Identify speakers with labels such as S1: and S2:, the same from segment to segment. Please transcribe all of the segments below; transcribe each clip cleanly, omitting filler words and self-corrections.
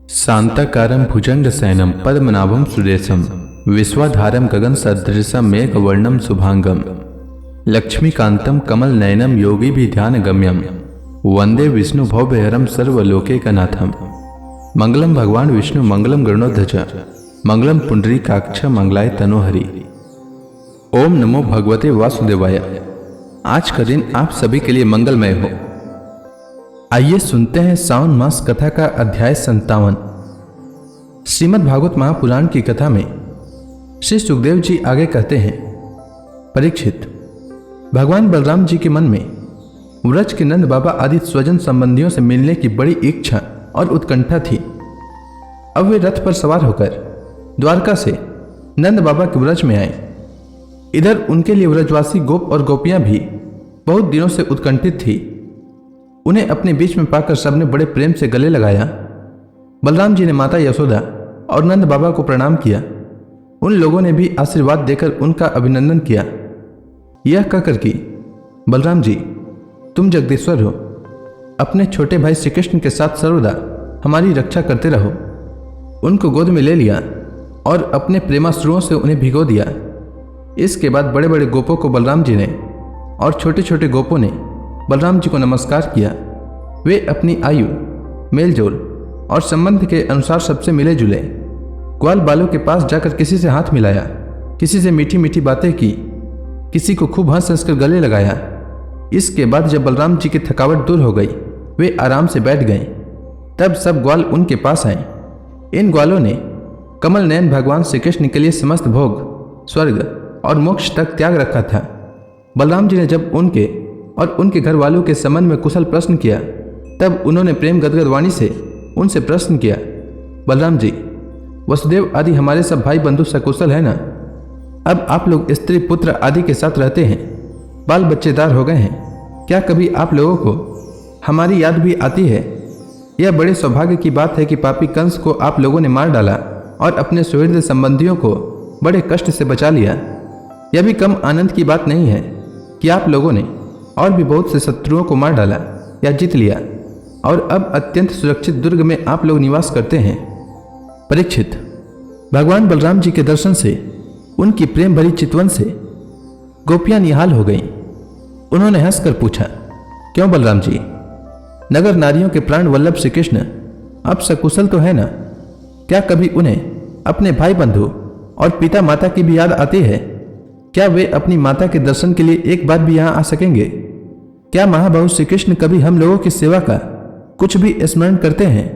S1: शांताकारं भुजंगशयनं पद्मनाभं सुरेशं विश्वाधारं गगनसदृशं मेघवर्णं शुभांगं लक्ष्मीकान्तं कमलनयनं योगिभिध्यानगम्यं वंदे विष्णुभवभयहरं सर्वलोकैकनाथं। मंगलम भगवान विष्णु मंगलम गरुड़ध्वज मंगलम पुंडरीकाक्ष मंगलाय तनोहरि। ओम नमो भगवते वासुदेवाय। आज का दिन आप सभी के लिए मंगलमय हो। आइए सुनते हैं सावन मास कथा का अध्याय 57। श्रीमद् भागवत महापुराण की कथा में श्री सुखदेव जी आगे कहते हैं, परीक्षित, भगवान बलराम जी के मन में व्रज के नंद बाबा आदि स्वजन संबंधियों से मिलने की बड़ी इच्छा और उत्कंठा थी। अब वे रथ पर सवार होकर द्वारका से नंद बाबा के व्रज में आए। इधर उनके लिए व्रजवासी गोप और गोपियां भी बहुत दिनों से उत्कंठित थी। उन्हें अपने बीच में पाकर सबने बड़े प्रेम से गले लगाया। बलराम जी ने माता यशोदा और नंद बाबा को प्रणाम किया। उन लोगों ने भी आशीर्वाद देकर उनका अभिनंदन किया। यह कहकर कि बलराम जी, तुम जगदीश्वर हो, अपने छोटे भाई श्री कृष्ण के साथ सर्वदा हमारी रक्षा करते रहो। उनको गोद में ले लिया और अपने प्रेमाश्रुओं से उन्हें भिगो दिया। इसके बाद बड़े बड़े गोपों को बलराम जी ने और छोटे छोटे गोपों ने बलराम जी को नमस्कार किया। वे अपनी आयु, मेलजोल और संबंध के अनुसार सबसे मिले जुले। ग्वाल बालों के पास जाकर किसी से हाथ मिलाया, किसी से मीठी मीठी बातें की, किसी को खूब हंस हंस कर गले लगाया। इसके बाद जब बलराम जी की थकावट दूर हो गई, वे आराम से बैठ गए। तब सब ग्वाल उनके पास आए। इन ग्वालों ने कमल नयन भगवान श्री कृष्ण के लिए समस्त भोग, स्वर्ग और मोक्ष तक त्याग रखा था। बलराम जी ने जब उनके और उनके घर वालों के संबंध में कुशल प्रश्न किया, तब उन्होंने प्रेम गदगद वाणी से उनसे प्रश्न किया, बलराम जी, वसुदेव आदि हमारे सब भाई बंधु सकुशल है ना? अब आप लोग स्त्री पुत्र आदि के साथ रहते हैं, बाल बच्चेदार हो गए हैं। क्या कभी आप लोगों को हमारी याद भी आती है? यह बड़े सौभाग्य की बात है कि पापी कंस को आप लोगों ने मार डाला और अपने सुहृद संबंधियों को बड़े कष्ट से बचा लिया। यह भी कम आनंद की बात नहीं है कि आप लोगों ने और भी बहुत से शत्रुओं को मार डाला या जीत लिया और अब अत्यंत सुरक्षित दुर्ग में आप लोग निवास करते हैं। परीक्षित, भगवान बलराम जी के दर्शन से, उनकी प्रेम भरी चितवन से गोपियां निहाल हो गईं। उन्होंने हंसकर पूछा, क्यों बलराम जी, नगर नारियों के प्राण वल्लभ श्री कृष्ण अब सकुशल तो है ना? क्या कभी उन्हें अपने भाई बंधु और पिता माता की भी याद आती है? क्या वे अपनी माता के दर्शन के लिए एक बार भी यहाँ आ सकेंगे? क्या महाबाहु श्री कृष्ण कभी हम लोगों की सेवा का कुछ भी स्मरण करते हैं?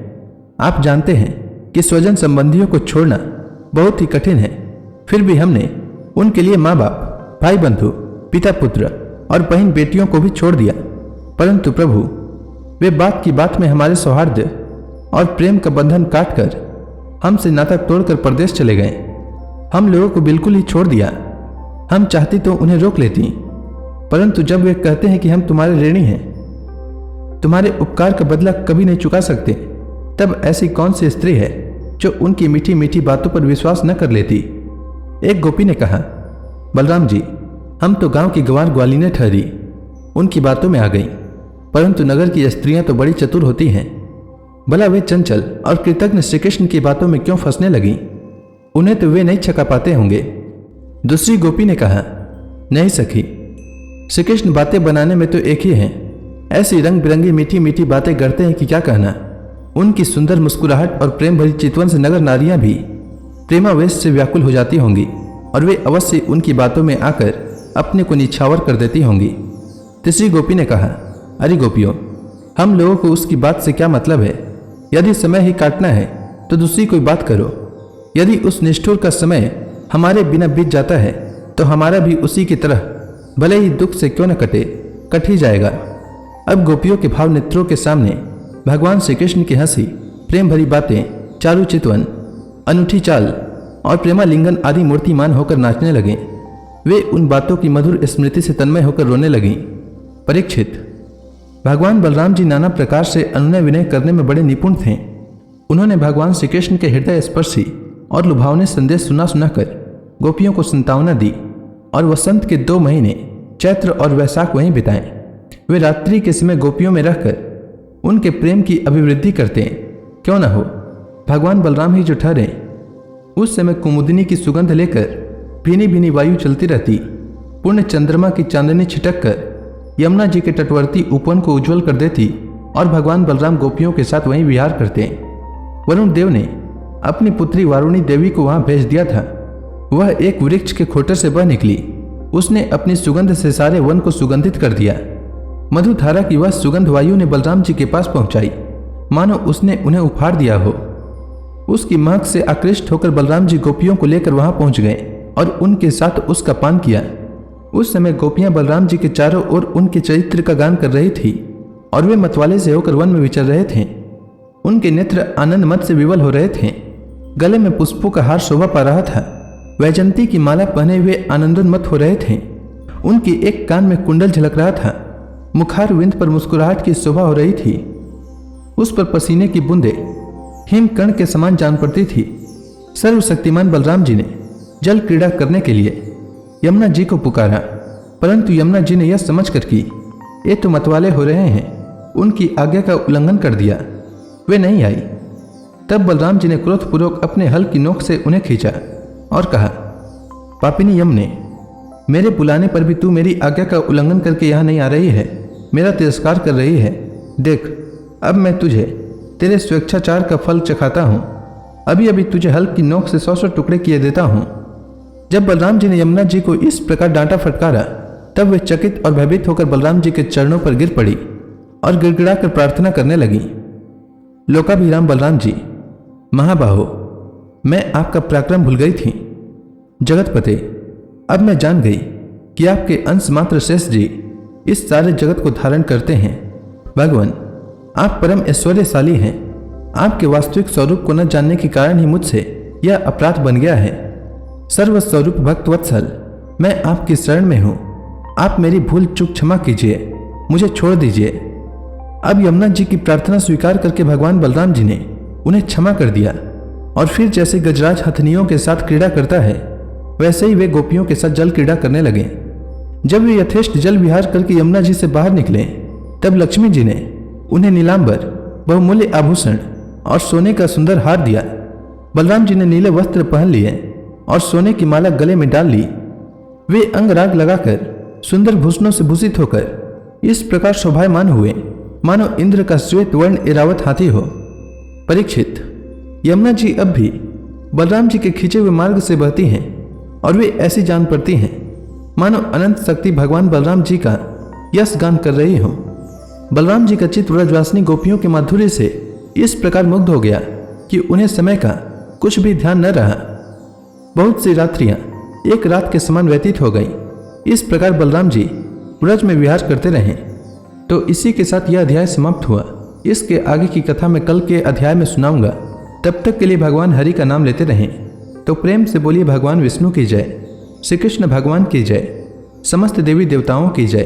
S1: आप जानते हैं कि स्वजन संबंधियों को छोड़ना बहुत ही कठिन है। फिर भी हमने उनके लिए माँ बाप, भाई बंधु, पिता पुत्र और बहन बेटियों को भी छोड़ दिया। परंतु प्रभु, वे बात की बात में हमारे सौहार्द और प्रेम का बंधन काटकर हमसे नाता तोड़कर परदेश चले गए। हम लोगों को बिल्कुल ही छोड़ दिया। हम चाहती तो उन्हें रोक लेती, परंतु जब वे कहते हैं कि हम तुम्हारे ऋणी हैं, तुम्हारे उपकार का बदला कभी नहीं चुका सकते, तब ऐसी कौन सी स्त्री है जो उनकी मीठी मीठी बातों पर विश्वास न कर लेती? एक गोपी ने कहा, बलराम जी, हम तो गांव की गंवार ग्वालिनें ठहरी, उनकी बातों में आ गई, परंतु नगर की स्त्रियां तो बड़ी चतुर होती हैं। भला वे चंचल और कृतज्ञ श्री कृष्ण की बातों में क्यों फंसने लगी? उन्हें तो वे नहीं छका पाते होंगे। दूसरी गोपी ने कहा, नहीं सखी, श्री कृष्ण बातें बनाने में तो एक ही हैं। ऐसी रंग बिरंगी मीठी मीठी बातें करते हैं कि क्या कहना। उनकी सुंदर मुस्कुराहट और प्रेम भरी चितवन से नगर नारियां भी प्रेमावेश से व्याकुल हो जाती होंगी और वे अवश्य उनकी बातों में आकर अपने को निछावर कर देती होंगी। तीसरी गोपी ने कहा, अरे गोपियों, हम लोगों को उसकी बात से क्या मतलब है? यदि समय ही काटना है तो दूसरी कोई बात करो। यदि उस निष्ठुर का समय हमारे बिना बीत जाता है तो हमारा भी उसी की तरह भले ही दुख से क्यों न कटे, कट ही जाएगा। अब गोपियों के भाव नेत्रों के सामने भगवान श्री कृष्ण की हंसी, प्रेम भरी बातें, चारु चितवन, अनूठी चाल और प्रेमालिंगन आदि मूर्तिमान होकर नाचने लगे। वे उन बातों की मधुर स्मृति से तन्मय होकर रोने लगीं। परीक्षित, भगवान बलराम जी नाना प्रकार से अनुनय विनय करने में बड़े निपुण थे। उन्होंने भगवान श्री कृष्ण के हृदय स्पर्शी और लुभावने संदेश सुना सुनाकर गोपियों को संतावना दी और वसंत के 2 महीने चैत्र और वैशाख वहीं बिताए। वे रात्रि के समय गोपियों में रहकर उनके प्रेम की अभिवृद्धि करते क्यों न हो, भगवान बलराम ही जो ठहरे। उस समय कुमुदिनी की सुगंध लेकर भीनी भीनी वायु चलती रहती। पूर्ण चंद्रमा की चांदनी छिटक कर यमुना जी के तटवर्ती उपवन को उज्जवल कर देती और भगवान बलराम गोपियों के साथ वहीं विहार करते। वरुण देव ने अपनी पुत्री वारुणी देवी को वहां भेज दिया था। वह एक वृक्ष के खोटर से बह निकली। उसने अपनी सुगंध से सारे वन को सुगंधित कर दिया। मधुधारा की वह सुगंध वायु ने बलराम जी के पास पहुंचाई, मानो उसने उन्हें उफाड़ दिया हो। उसकी महक से आकृष्ट होकर बलराम जी गोपियों को लेकर वहां पहुंच गए और उनके साथ उसका पान किया। उस समय गोपियां बलराम जी के चारों ओर उनके चरित्र का गान कर रही थी और वे मतवाले से होकर वन में विचर रहे थे। उनके नेत्र आनंद मत से विवल हो रहे थे। गले में पुष्पों का हार शोभा पा रहा था। वैजंती की माला पहने हुए आनंदोन्मत्त हो रहे थे। उनकी एक कान में कुंडल झलक रहा था। मुखार विंद पर मुस्कुराहट की शोभा हो रही थी। उस पर पसीने की बूंदें हिमकण के समान जान पड़ती थी। सर्वशक्तिमान बलराम जी ने जल क्रीड़ा करने के लिए यमुना जी को पुकारा, परंतु यमुना जी ने यह समझकर कि ये तो मतवाले हो रहे हैं, उनकी आज्ञा का उल्लंघन कर दिया। वे नहीं आई। तब बलराम जी ने क्रोधपूर्वक अपने हल की नोक से उन्हें खींचा और कहा, पापिनी यमुने, मेरे बुलाने पर भी तू मेरी आज्ञा का उल्लंघन करके यहाँ नहीं आ रही है, मेरा तिरस्कार कर रही है। देख, अब मैं तुझे तेरे स्वेच्छाचार का फल चखाता हूँ। अभी अभी तुझे हल की नोक से 100 टुकड़े किए देता हूँ। जब बलराम जी ने यमुना जी को इस प्रकार डांटा फटकारा, तब वे चकित और भयभीत होकर बलराम जी के चरणों पर गिर पड़ी और गिड़गिड़ा कर प्रार्थना करने लगी। लोकाभिराम बलराम जी, महाबाहो, मैं आपका पराक्रम भूल गई थी। जगतपते, अब मैं जान गई कि आपके अंश मात्र शेष जी इस सारे जगत को धारण करते हैं। भगवान, आप परम ऐश्वर्यशाली हैं। आपके वास्तविक स्वरूप को न जानने के कारण ही मुझसे यह अपराध बन गया है। सर्वस्वरूप भक्त वत्सल, मैं आपकी शरण में हूँ। आप मेरी भूल चूक क्षमा कीजिए, मुझे छोड़ दीजिए। अब यमुना जी की प्रार्थना स्वीकार करके भगवान बलराम जी ने उन्हें क्षमा कर दिया और फिर जैसे गजराज हथनियों के साथ क्रीड़ा करता है, वैसे ही वे गोपियों के साथ जल क्रीड़ा करने लगे। जब वे यथेष्ट जल विहार करके यमुना जी से बाहर निकले, तब लक्ष्मी जी ने उन्हें नीलांबर, बहुमूल्य आभूषण और सोने का सुंदर हार दिया। बलराम जी ने नीले वस्त्र पहन लिए और सोने की माला गले में डाल ली। वे अंगराग लगाकर सुंदर भूषणों से भूषित होकर इस प्रकार शोभायमान हुए, मानो इंद्र का श्वेत वर्ण ऐरावत हाथी हो। परीक्षित, यमुना जी अब भी बलराम जी के खींचे हुए मार्ग से बहती हैं और वे ऐसी जान पड़ती हैं मानो अनंत शक्ति भगवान बलराम जी का यश गान कर रही हो। बलराम जी का चित्त व्रजवासिनी गोपियों के माधुर्य से इस प्रकार मुग्ध हो गया कि उन्हें समय का कुछ भी ध्यान न रहा। बहुत सी रात्रियां एक रात के समान व्यतीत हो गई। इस प्रकार बलराम जी व्रज में विहार करते रहे। तो इसी के साथ यह अध्याय समाप्त हुआ। इसके आगे की कथा मैं कल के अध्याय में सुनाऊंगा। तब तक के लिए भगवान हरि का नाम लेते रहें। तो प्रेम से बोलिए भगवान विष्णु की जय, श्री कृष्ण भगवान की जय, समस्त देवी देवताओं की जय।